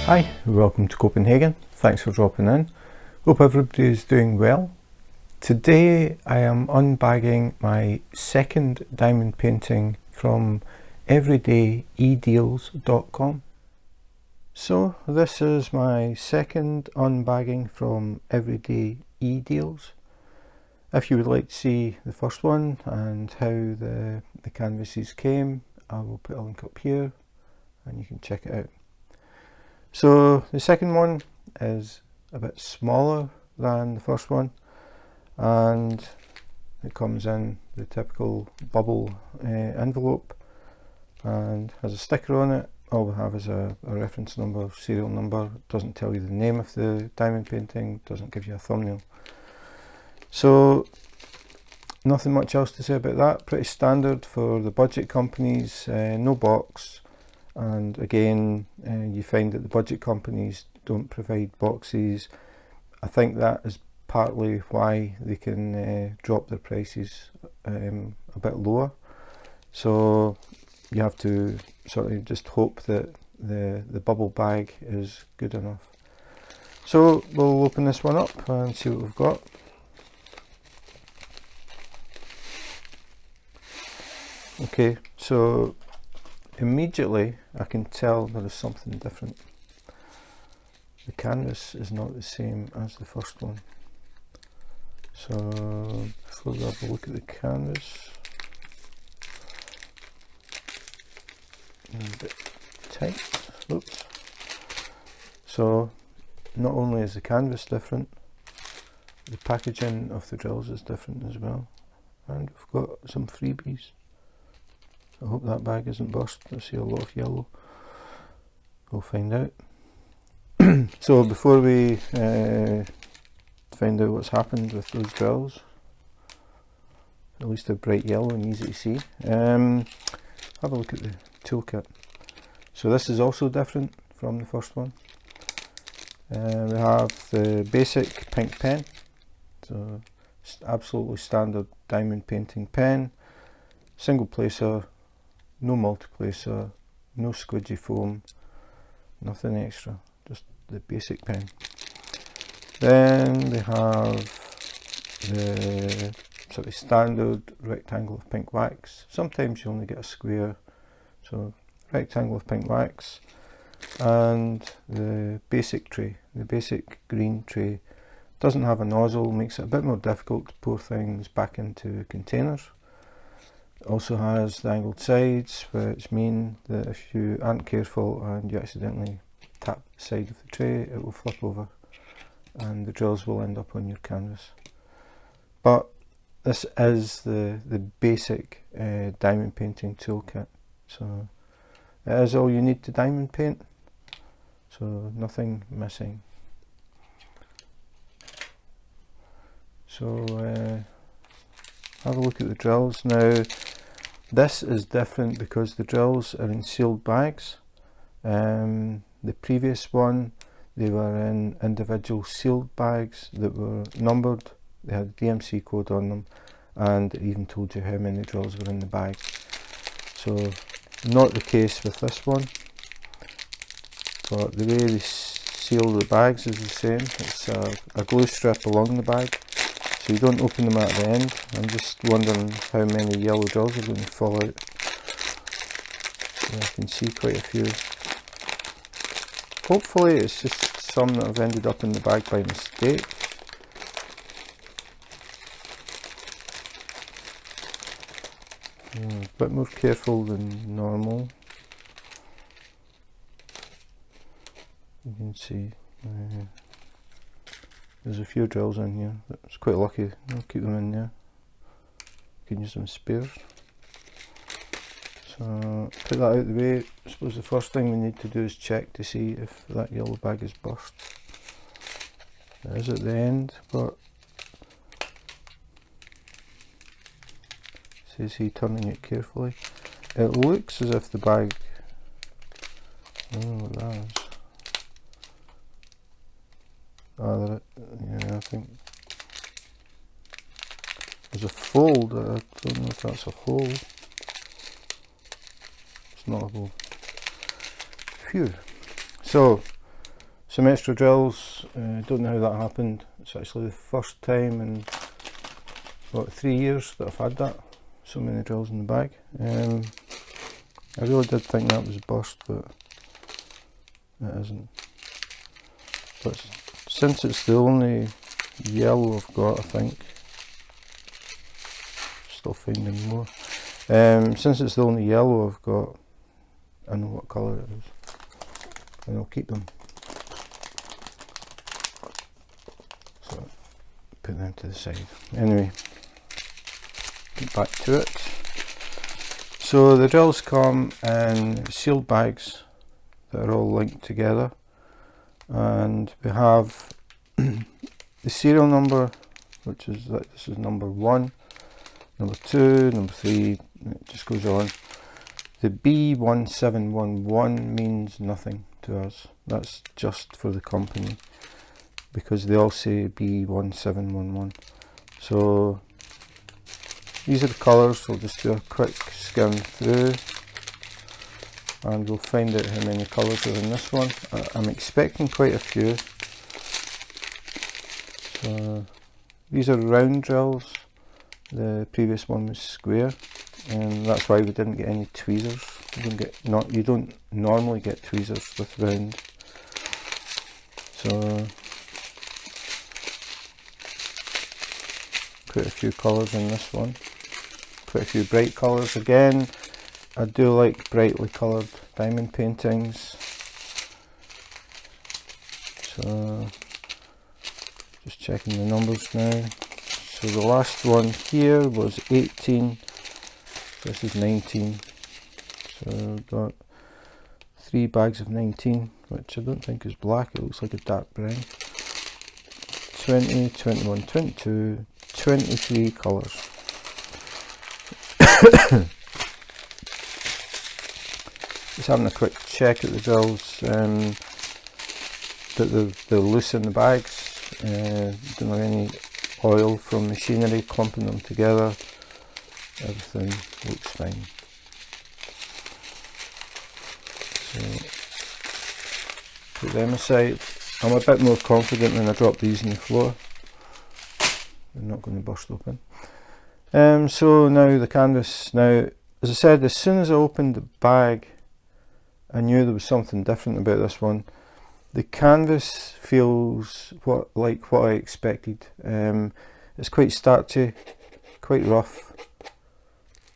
Hi, welcome to Copenhagen. Thanks for dropping in. Hope everybody is doing well. Today I am unbagging my second diamond painting from Everydayedeals.com. So this is my second unbagging from Everydayedeals. If you would like to see the first one and how the canvases came, I will put a link up here and you can check it out. So the second one is a bit smaller than the first one, and it comes in the typical bubble envelope and has a sticker on it. All we have is a reference number, serial number. It doesn't tell you the name of the diamond painting, doesn't give you a thumbnail. So nothing much else to say about that. Pretty standard for the budget companies, no box. And again, you find that the budget companies don't provide boxes. I think that is partly why they can drop their prices a bit lower. So you have to sort of just hope that the bubble bag is good enough. So we'll open this one up and see what we've got. Okay, so immediately I can tell there is something different. The canvas is not the same as the first one. So before we have a look at the canvas, a bit tight. Oops. So not only is the canvas different, the packaging of the drills is different as well, and we've got some freebies. I hope that bag isn't burst. I see a lot of yellow. We'll find out. So before we find out what's happened with those drills, at least they're bright yellow and easy to see, have a look at the toolkit. So this is also different from the first one. We have the basic pink pen, so absolutely standard diamond painting pen, single placer, no multiplacer, no squidgy foam, nothing extra, just the basic pen. Then they have the sort of standard rectangle of pink wax. Sometimes you only get a square, so rectangle of pink wax, and the basic tray, the basic green tray. Doesn't have a nozzle, makes it a bit more difficult to pour things back into containers. Also has the angled sides, which mean that if you aren't careful and you accidentally tap the side of the tray, it will flip over and the drills will end up on your canvas. But this is the basic diamond painting toolkit, so it is all you need to diamond paint, so nothing missing. So have a look at the drills. Now this is different because the drills are in sealed bags. The previous one, they were in individual sealed bags that were numbered. They had a DMC code on them, and it even told you how many drills were in the bag. So not the case with this one, but the way they seal the bags is the same. It's a glue strip along the bag, so you don't open them at the end. I'm just wondering how many yellow drills are going to fall out. I can see quite a few. Hopefully it's just some that have ended up in the bag by mistake. A bit more careful than normal. You can see there's a few drills in here. It's quite lucky. I'll keep them in there. You can use them as spares. So put that out of the way. I suppose the first thing we need to do is check to see if that yellow bag is burst. It is at the end, but says he turning it carefully. It looks as if the bag, I don't know what that is. Yeah, I think there's a fold. I don't know if that's a hole. It's not a hole. Phew. So some extra drills. Don't know how that happened. It's actually the first time in what, 3 years that I've had that. So many drills in the bag. I really did think that was burst, but it isn't. But since it's the only yellow I've got, I think, still finding more. Since it's the only yellow I've got, I know what colour it is, and I'll keep them. So put them to the side. Anyway, get back to it. So the drills come in sealed bags that are all linked together, and we have the serial number, which is like, this is number 1, number 2, number 3, it just goes on. The B1711 means nothing to us. That's just for the company, because they all say B1711. So these are the colours. We'll just do a quick skim through and we'll find out how many colours are in this one. I'm expecting quite a few. So these are round drills. The previous one was square, and that's why we didn't get any tweezers. You don't normally get tweezers with round. So quite a few colours in this one. Quite a few bright colours again. I do like brightly coloured diamond paintings. So just checking the numbers now. So the last one here was 18. This is 19. So I've got 3 bags of 19, which I don't think is black. It looks like a dark brown. 20, 21, 22, 23 colours. Just having a quick check at the drills, that they're loose in the bags. Don't have any oil from machinery clumping them together. Everything looks fine. So put them aside. I'm a bit more confident when I drop these on the floor. They're not going to burst open. So now the canvas. Now, as I said, as soon as I opened the bag, I knew there was something different about this one. The canvas feels like what I expected. It's quite starchy, quite rough,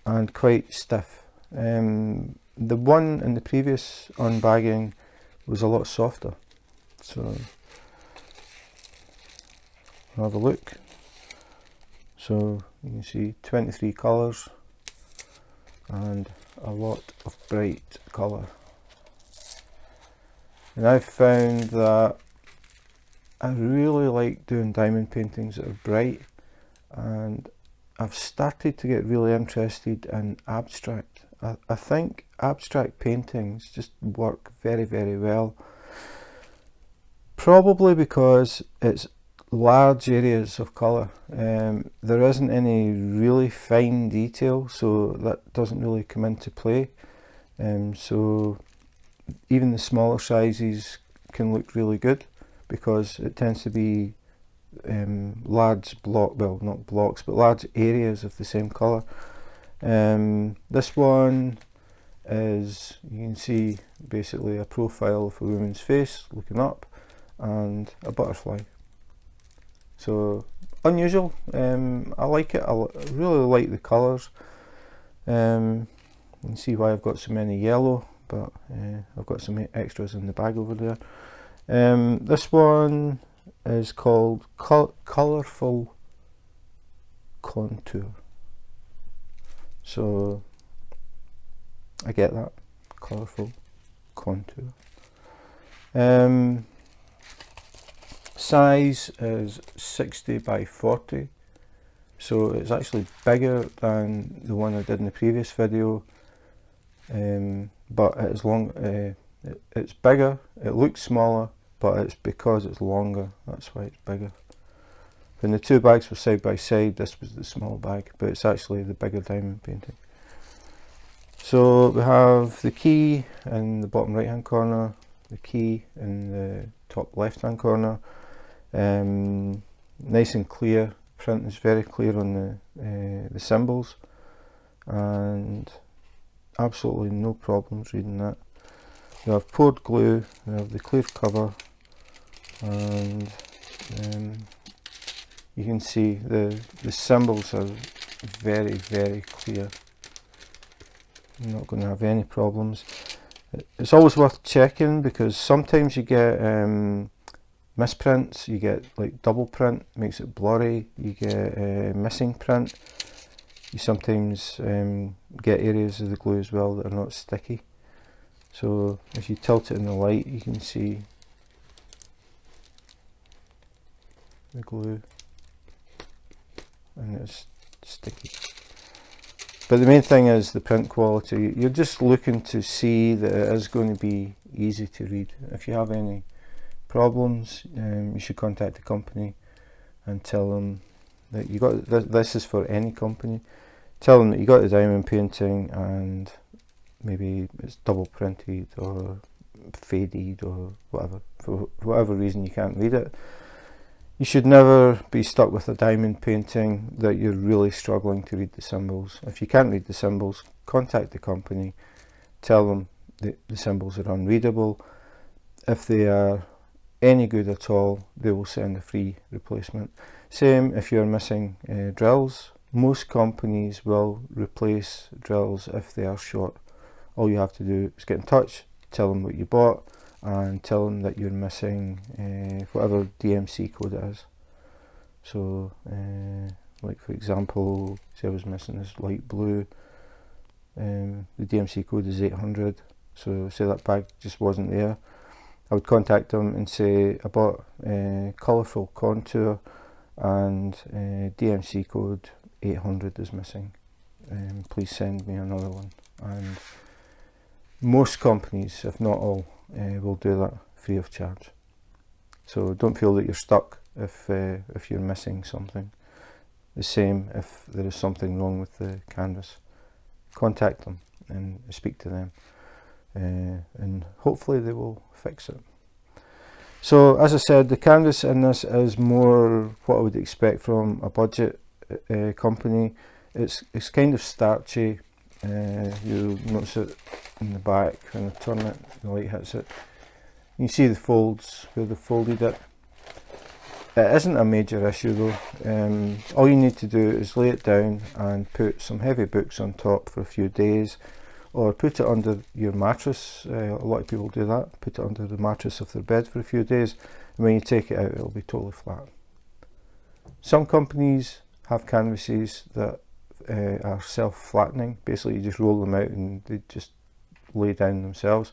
and quite stiff. The one in the previous unbagging was a lot softer. So I'll have a look. So you can see 23 colours and a lot of bright colour. And I've found that I really like doing diamond paintings that are bright, and I've started to get really interested in abstract. I think abstract paintings just work very, very well. Probably because it's large areas of colour. There isn't any really fine detail, so that doesn't really come into play. So even the smaller sizes can look really good, because it tends to be large not blocks, but large areas of the same colour. This one is, you can see, basically a profile of a woman's face looking up and a butterfly. So unusual. I like it. I really like the colours. You can see why I've got so many yellow, but I've got some extras in the bag over there. This one is called Colourful Contour. So I get that, colourful contour. Size is 60 by 40, so it's actually bigger than the one I did in the previous video, but it is it's bigger. It looks smaller, but it's because it's longer, that's why it's bigger. When the two bags were side by side, this was the small bag, but it's actually the bigger diamond painting. So we have the key in the bottom right hand corner, the key in the top left hand corner. Nice and clear, print is very clear on the symbols, and absolutely no problems reading that. You have poured glue, you have the clear cover, and you can see the symbols are very, very clear. You're not going to have any problems. It's always worth checking, because sometimes you get misprints, you get like double print, makes it blurry, you get missing print, you sometimes get areas of the glue as well that are not sticky. So if you tilt it in the light, you can see the glue and it's sticky. But the main thing is the print quality. You're just looking to see that it is going to be easy to read. If you have any problems, you should contact the company and tell them that you got this is for any company. Tell them that you got the diamond painting and maybe it's double printed or faded or whatever. For whatever reason you can't read it. You should never be stuck with a diamond painting that you're really struggling to read the symbols. If you can't read the symbols, contact the company, tell them the symbols are unreadable. If they are any good at all, they will send a free replacement. Same if you're missing drills. Most companies will replace drills if they are short. All you have to do is get in touch, tell them what you bought, and tell them that you're missing whatever DMC code it is. So like for example, say I was missing this light blue, the DMC code is 800, so say that bag just wasn't there, I would contact them and say I bought colourful contour and DMC code 800 is missing, please send me another one. And most companies, if not all, will do that free of charge. So don't feel that you're stuck if you're missing something. The same if there is something wrong with the canvas. Contact them and speak to them, and hopefully they will fix it. So as I said, the canvas in this is more what I would expect from a budget company. It's kind of starchy. You'll notice it in the back when I turn it, the light hits it. You can see the folds where they folded it. It isn't a major issue though. All you need to do is lay it down and put some heavy books on top for a few days, or put it under your mattress. A lot of people do that, put it under the mattress of their bed for a few days, and when you take it out it'll be totally flat. Some companies have canvases that are self-flattening. Basically you just roll them out and they just lay down themselves.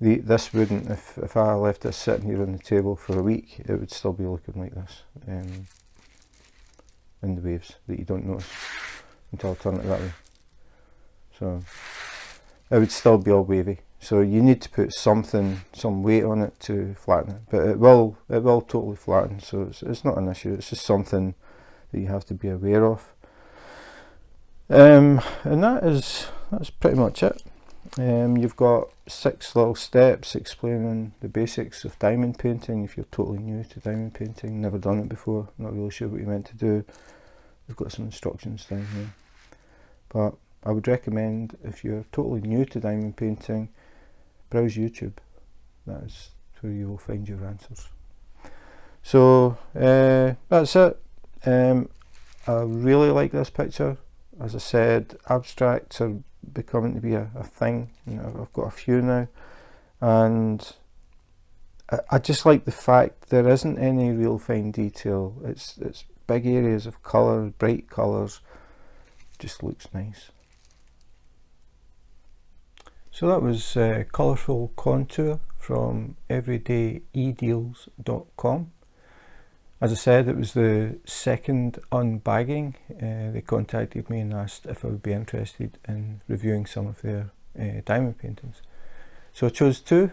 This wouldn't. If I left this sitting here on the table for a week, it would still be looking like this, in the waves that you don't notice until I turn it that way. So it would still be all wavy. So you need to put some weight on it to flatten it, but it will totally flatten. So it's not an issue. It's just something that you have to be aware of. And that's pretty much it. You've got 6 little steps explaining the basics of diamond painting. If you're totally new to diamond painting, never done it before, not really sure what you're meant to do, we've got some instructions down here. But I would recommend, if you're totally new to diamond painting, browse YouTube. That is where you will find your answers. So that's it. I really like this picture. As I said, abstracts are becoming to be a thing. You know, I've got a few now, and I just like the fact there isn't any real fine detail. It's big areas of colour, bright colours, just looks nice. So that was Colourful Contour from Everydayedeals.com. As I said, it was the second unbagging. They contacted me and asked if I would be interested in reviewing some of their diamond paintings. So I chose 2,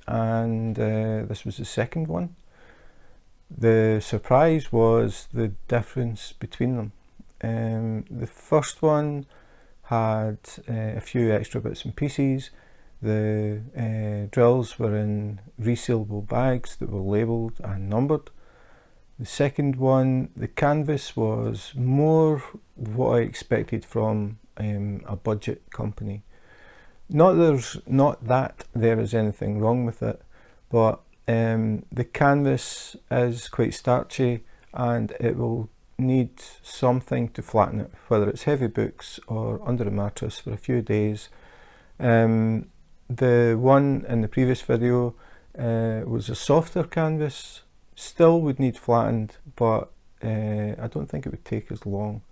and this was the second one. The surprise was the difference between them. The first one had a few extra bits and pieces. The drills were in resealable bags that were labelled and numbered. The second one, the canvas was more what I expected from a budget company. Not that there is anything wrong with it, but the canvas is quite starchy and it will need something to flatten it, whether it's heavy books or under a mattress for a few days. The one in the previous video was a softer canvas, still would need flattened, but I don't think it would take as long.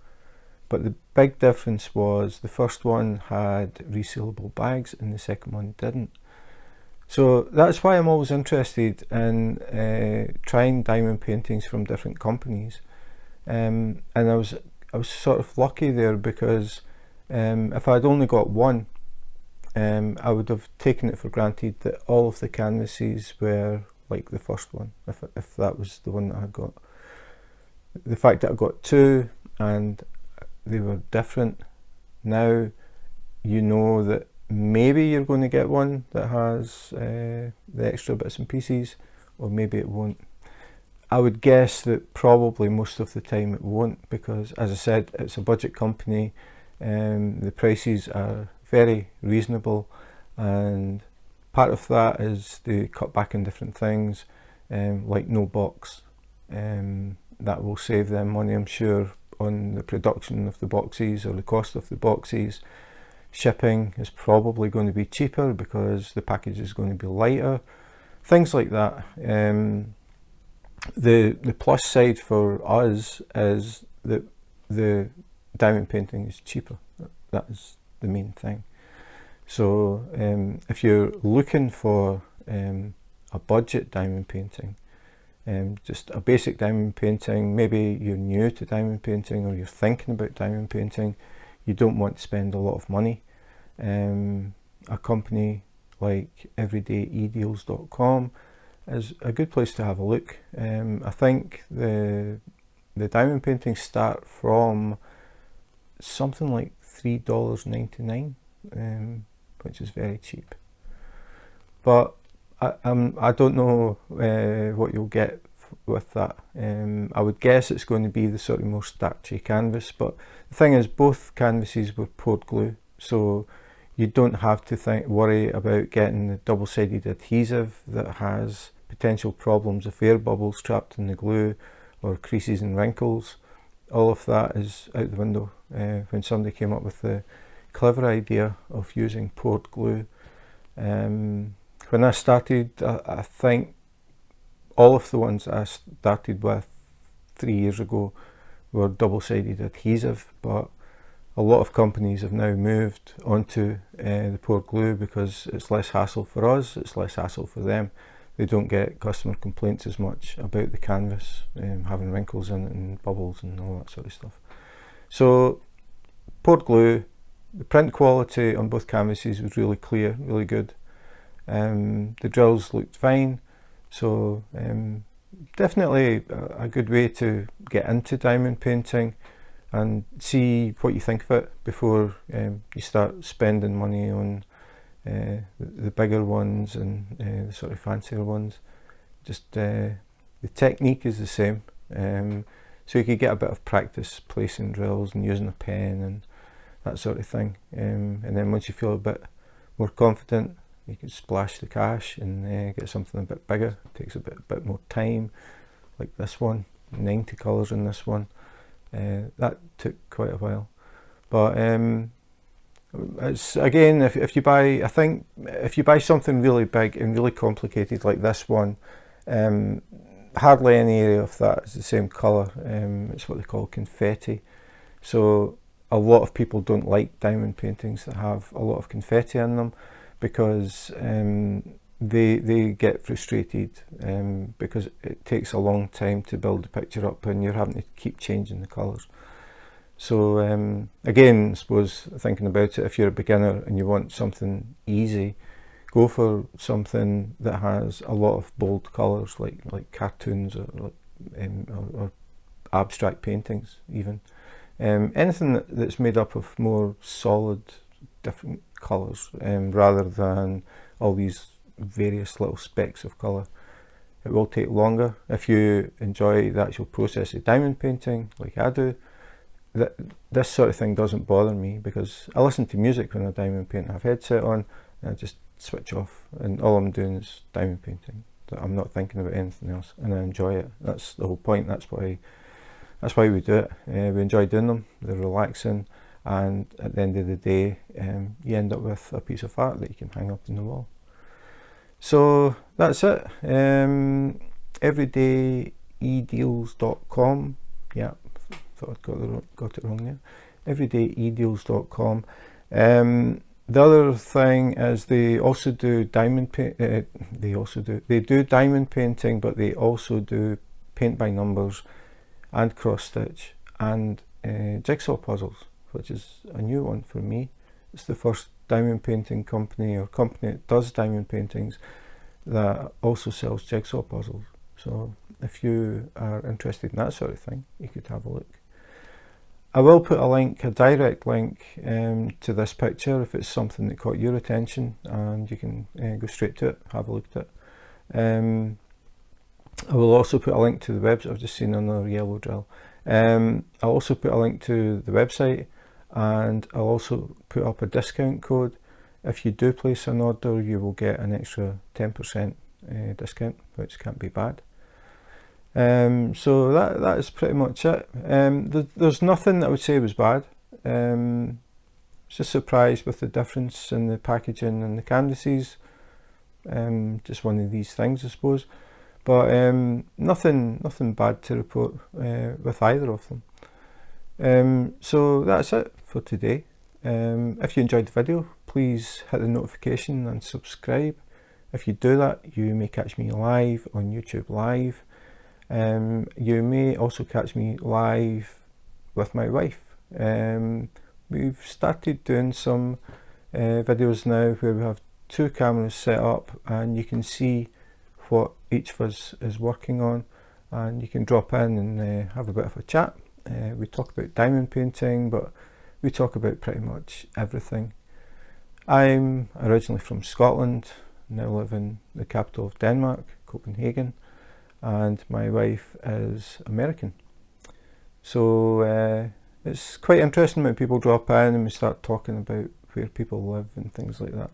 But the big difference was the first one had resealable bags and the second one didn't. So that's why I'm always interested in trying diamond paintings from different companies. And I was sort of lucky there, because if I'd only got one, I would have taken it for granted that all of the canvases were like the first one, if that was the one that I got. The fact that I got two and they were different, now you know that maybe you're going to get one that has the extra bits and pieces, or maybe it won't. I would guess that probably most of the time it won't, because as I said, it's a budget company. The prices are very reasonable, and part of that is they cut back on different things, like no box. That will save them money, I'm sure, on the production of the boxes or the cost of the boxes. Shipping is probably going to be cheaper because the package is going to be lighter, things like that. The plus side for us is that the diamond painting is cheaper. That is the main thing. So if you're looking for a budget diamond painting, just a basic diamond painting, maybe you're new to diamond painting or you're thinking about diamond painting, you don't want to spend a lot of money, a company like Everydayedeals.com is a good place to have a look. I think the diamond paintings start from something like $3.99, which is very cheap. But I don't know what you'll get with that. I would guess it's going to be the sort of more starchy canvas, but the thing is, both canvases were poured glue, so you don't have to worry about getting the double-sided adhesive that has potential problems of air bubbles trapped in the glue or creases and wrinkles. All of that is out the window when somebody came up with the clever idea of using poured glue. When I started, I think all of the ones I started with 3 years ago were double-sided adhesive, but a lot of companies have now moved onto the poured glue because it's less hassle for us, it's less hassle for them. They don't get customer complaints as much about the canvas having wrinkles in it and bubbles and all that sort of stuff. So poured glue, the print quality on both canvases was really clear, really good. The drills looked fine, so definitely a good way to get into diamond painting and see what you think of it before you start spending money on the bigger ones and the sort of fancier ones. Just the technique is the same, so you could get a bit of practice placing drills and using a pen and that sort of thing, and then once you feel a bit more confident, you can splash the cash and get something a bit bigger. It takes a bit more time, like this one, 90 colours in this one. That took quite a while, but it's, again, if you buy, I think if you buy something really big and really complicated like this one, hardly any area of that is the same colour. It's what they call confetti, so a lot of people don't like diamond paintings that have a lot of confetti in them, because they get frustrated because it takes a long time to build the picture up and you're having to keep changing the colours. So again, I suppose thinking about it, if you're a beginner and you want something easy, go for something that has a lot of bold colours, like cartoons or abstract paintings even. Anything that's made up of more solid different colours rather than all these various little specks of colour. It will take longer. If you enjoy the actual process of diamond painting like I do, this sort of thing doesn't bother me, because I listen to music when I diamond paint. I have a headset on and I just switch off, and all I'm doing is diamond painting. I'm not thinking about anything else, and I enjoy it. That's the whole point. That's why we do it. We enjoy doing them. They're relaxing, and at the end of the day, you end up with a piece of art that you can hang up on the wall. So that's it. Everydayedeals.com. Yeah, thought I got it wrong there. Everydayedeals.com. The other thing is they also do diamond paint. They do diamond painting, but they also do paint by numbers and cross stitch and jigsaw puzzles, which is a new one for me. It's the first diamond painting company or company that does diamond paintings that also sells jigsaw puzzles. So if you are interested in that sort of thing, you could have a look. I will put a link, a direct link to this picture if it's something that caught your attention, and you can go straight to it, have a look at it. I will also put a link to the website. I've just seen another yellow drill. I'll also put a link to the website, and I'll also put up a discount code. If you do place an order, you will get an extra 10% discount, which can't be bad. So that is pretty much it. There's nothing that I would say was bad. Just surprised with the difference in the packaging and the canvases. Just one of these things, I suppose. But nothing bad to report with either of them. So that's it for today. If you enjoyed the video, please hit the notification and subscribe. If you do that, you may catch me live on YouTube Live. You may also catch me live with my wife. We've started doing some videos now where we have 2 cameras set up, and you can see what each of us is working on, and you can drop in and have a bit of a chat. We talk about diamond painting, but we talk about pretty much everything. I'm originally from Scotland, now live in the capital of Denmark, Copenhagen, and my wife is American. So it's quite interesting when people drop in and we start talking about where people live and things like that.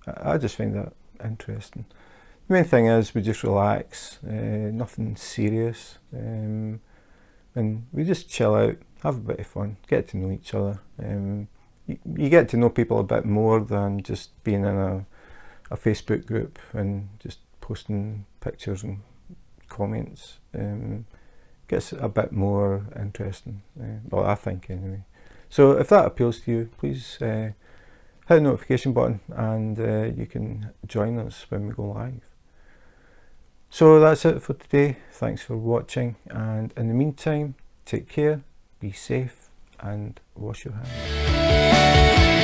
I just find that interesting. The main thing is we just relax, nothing serious, and we just chill out, have a bit of fun, get to know each other. You get to know people a bit more than just being in a Facebook group and just posting pictures and comments. Gets a bit more interesting, well, I think anyway. So if that appeals to you, please hit the notification button, and you can join us when we go live. So that's it for today. Thanks for watching, and in the meantime, take care, be safe, and wash your hands.